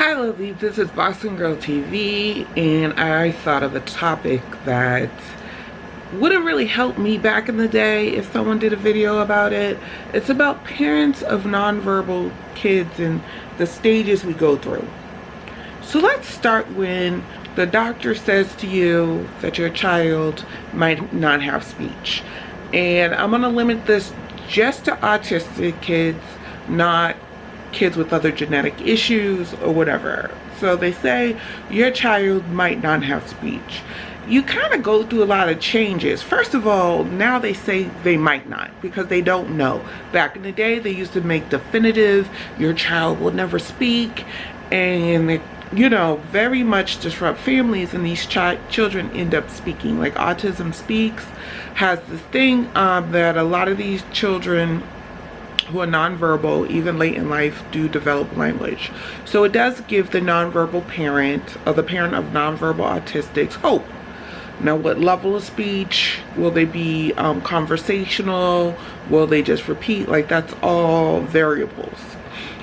Hi lovely, this is Boston Girl TV, and I thought of a topic that wouldn't really help me back in the day if someone did a video about it. It's about parents of nonverbal kids and the stages we go through. So let's start when the doctor says to you that your child might not have speech. And I'm gonna limit this just to autistic kids, not kids with other genetic issues or whatever. So they say your child might not have speech. You kind of go through a lot of changes. First of all, now they say they might not because they don't know. Back in the day, they used to make definitive, your child will never speak, and it, very much disrupt families, and these children end up speaking. Like Autism Speaks has this thing that a lot of these children who are nonverbal, even late in life, do develop language. So it does give the nonverbal parent, or the parent of nonverbal autistics, hope. Now, what level of speech? Will they be conversational? Will they just repeat? Like, that's all variables.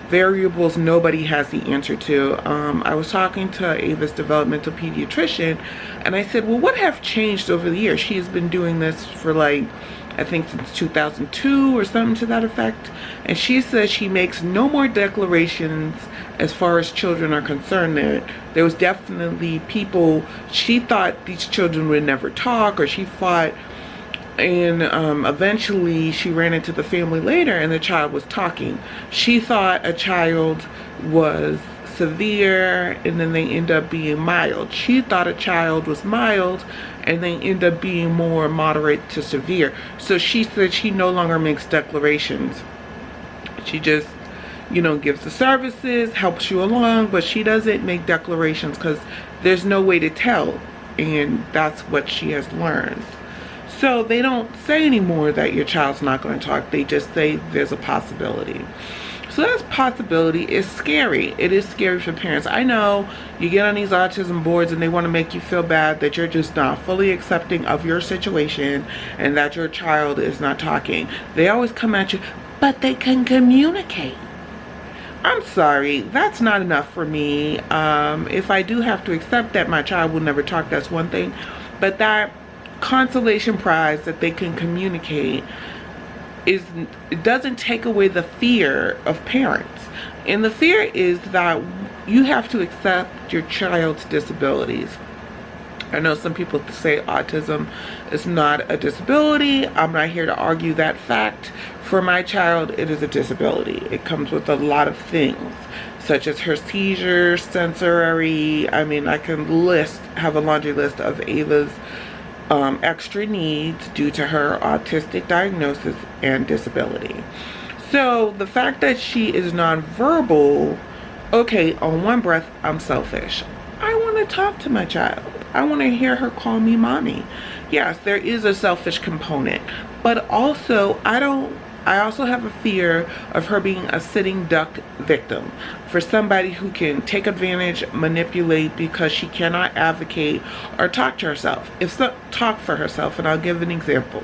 Variables nobody has the answer to. I was talking to Ava's developmental pediatrician, and I said, well, what have changed over the years? She's been doing this for I think since 2002 or something to that effect. And she says she makes no more declarations as far as children are concerned. There was definitely people, she thought these children would never talk, or she thought, and eventually she ran into the family later and the child was talking. She thought a child was severe and then they end up being mild. She thought a child was mild and they end up being more moderate to severe. So she said she no longer makes declarations. She just, gives the services, helps you along, but she doesn't make declarations because there's no way to tell, and that's what she has learned. So they don't say anymore that your child's not going to talk. They just say there's a possibility. So that possibility is scary. It is scary for parents. I know you get on these autism boards and they want to make you feel bad that you're just not fully accepting of your situation and that your child is not talking. They always come at you, but they can communicate. I'm sorry, that's not enough for me. If I do have to accept that my child will never talk, that's one thing. But that consolation prize that they can communicate, it doesn't take away the fear of parents. And the fear is that you have to accept your child's disabilities. I know some people say autism is not a disability. I'm not here to argue that fact. For my child, it is a disability. It comes with a lot of things, such as her seizures, sensory. I can have a laundry list of Ava's extra needs due to her autistic diagnosis and disability. So the fact that she is nonverbal, okay, on one breath, I'm selfish. I want to talk to my child. I want to hear her call me mommy. Yes, there is a selfish component, but also I also have a fear of her being a sitting duck victim for somebody who can take advantage, manipulate, because she cannot advocate or talk to herself. Talk for herself, and I'll give an example.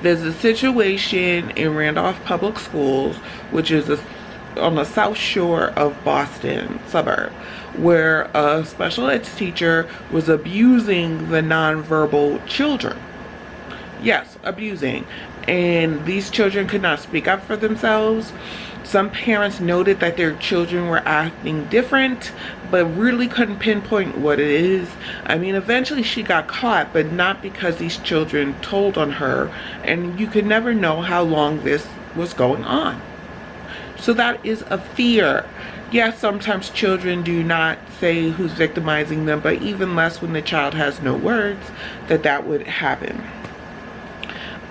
There's a situation in Randolph Public Schools, which is on the south shore of Boston suburb, where a special ed teacher was abusing the nonverbal children. Yes, abusing. And these children could not speak up for themselves. Some parents noted that their children were acting different, but really couldn't pinpoint what it is. Eventually she got caught, but not because these children told on her, and you could never know how long this was going on. So that is a fear. Yes, sometimes children do not say who's victimizing them, but even less when the child has no words, that would happen.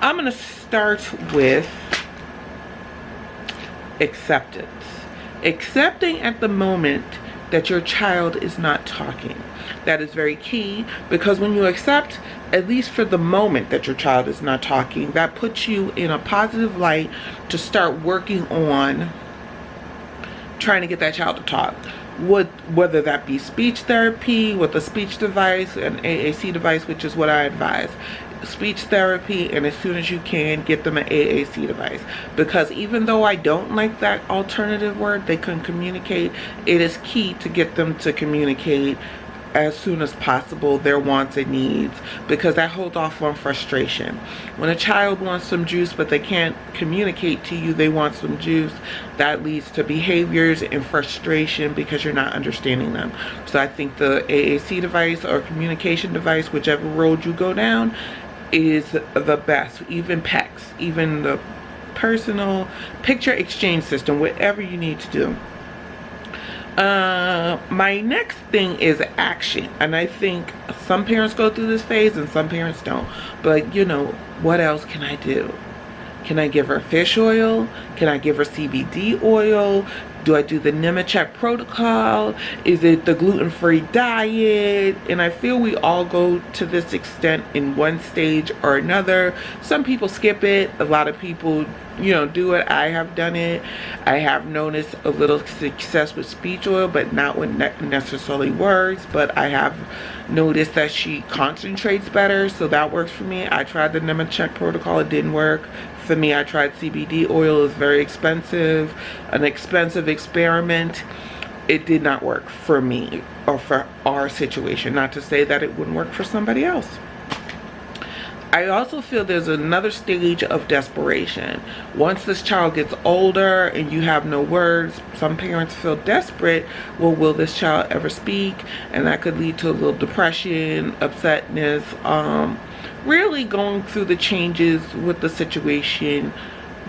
I'm going to start with acceptance. Accepting at the moment that your child is not talking. That is very key, because when you accept, at least for the moment, that your child is not talking, that puts you in a positive light to start working on trying to get that child to talk. Whether that be speech therapy with a speech device, an AAC device, which is what I advise. speech therapy, and as soon as you can, get them an AAC device. Because even though I don't like that alternative word, they can communicate. It is key to get them to communicate as soon as possible their wants and needs, because that holds off on frustration. When a child wants some juice but they can't communicate to you they want some juice, that leads to behaviors and frustration because you're not understanding them. So I think the AAC device or communication device, whichever road you go down, is the best. Even PECS, even the personal picture exchange system, whatever you need to do. My next thing is action, and I think some parents go through this phase and some parents don't, but you know, what else can I do? Can I give her fish oil? Can I give her CBD oil? Do I do the Nemetschek protocol? Is it the gluten-free diet? And I feel we all go to this extent in one stage or another. Some people skip it. A lot of people, you know, do it. I have done it. I have noticed a little success with speech oil, but not with necessarily words. But I have noticed that she concentrates better, so that works for me. I tried the Nemetschek protocol. It didn't work for me. I tried CBD oil. It's very expensive, an expensive experiment. It did not work for me or for our situation. Not to say that it wouldn't work for somebody else. I also feel there's another stage of desperation. Once this child gets older and you have no words, some parents feel desperate. Well, will this child ever speak? And that could lead to a little depression, upsetness, really going through the changes with the situation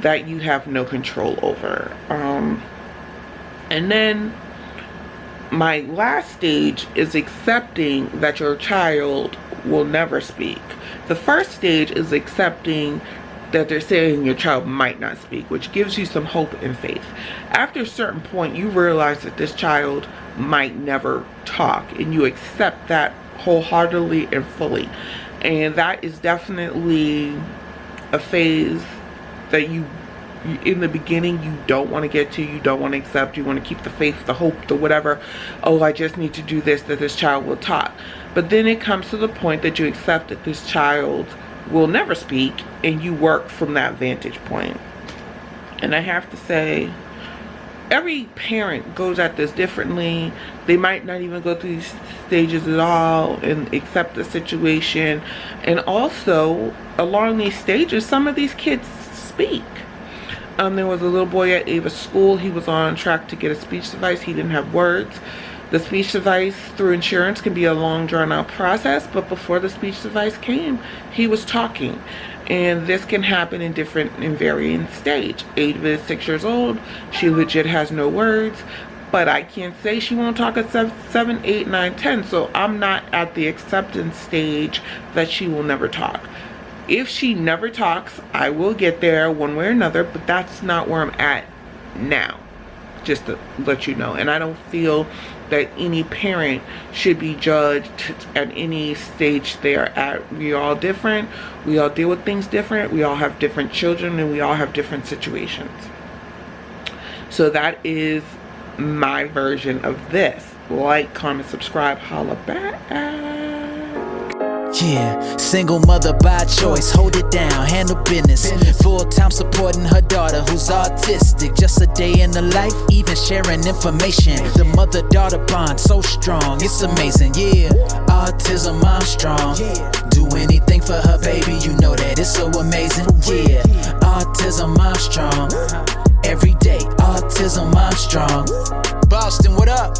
that you have no control over. And then my last stage is accepting that your child will never speak. The first stage is accepting that they're saying your child might not speak, which gives you some hope and faith. After a certain point, you realize that this child might never talk, and you accept that wholeheartedly and fully. And that is definitely a phase that you in the beginning you don't want to get to, you don't want to accept, you want to keep the faith, the hope, the whatever. Oh, I just need to do this, that this child will talk. But then it comes to the point that you accept that this child will never speak, and you work from that vantage point. And I have to say, every parent goes at this differently. They might not even go through these stages at all and accept the situation. And also, along these stages, some of these kids speak. There was a little boy at Ava's school. He was on track to get a speech device. He didn't have words. The speech device through insurance can be a long, drawn-out process, but before the speech device came, he was talking. And this can happen in varying stage. Ava is 6 years old. She legit has no words, but I can't say she won't talk at 7, 8, 9, 10. So I'm not at the acceptance stage that she will never talk. If she never talks, I will get there one way or another, but that's not where I'm at now, just to let you know. And I don't feel that any parent should be judged at any stage they're at. We are all different. We all deal with things different. We all have different children, and we all have different situations. So that is my version of this. Like, comment, subscribe, holla back. Yeah, single mother by choice, hold it down, handle business. Full-time supporting her daughter who's autistic. Just a day in the life, even sharing information. The mother-daughter bond so strong, it's amazing. Yeah, autism, I'm strong. Do anything for her baby, you know that it's so amazing. Yeah, autism, I'm strong. Every day, autism, I'm strong. Boston, what up?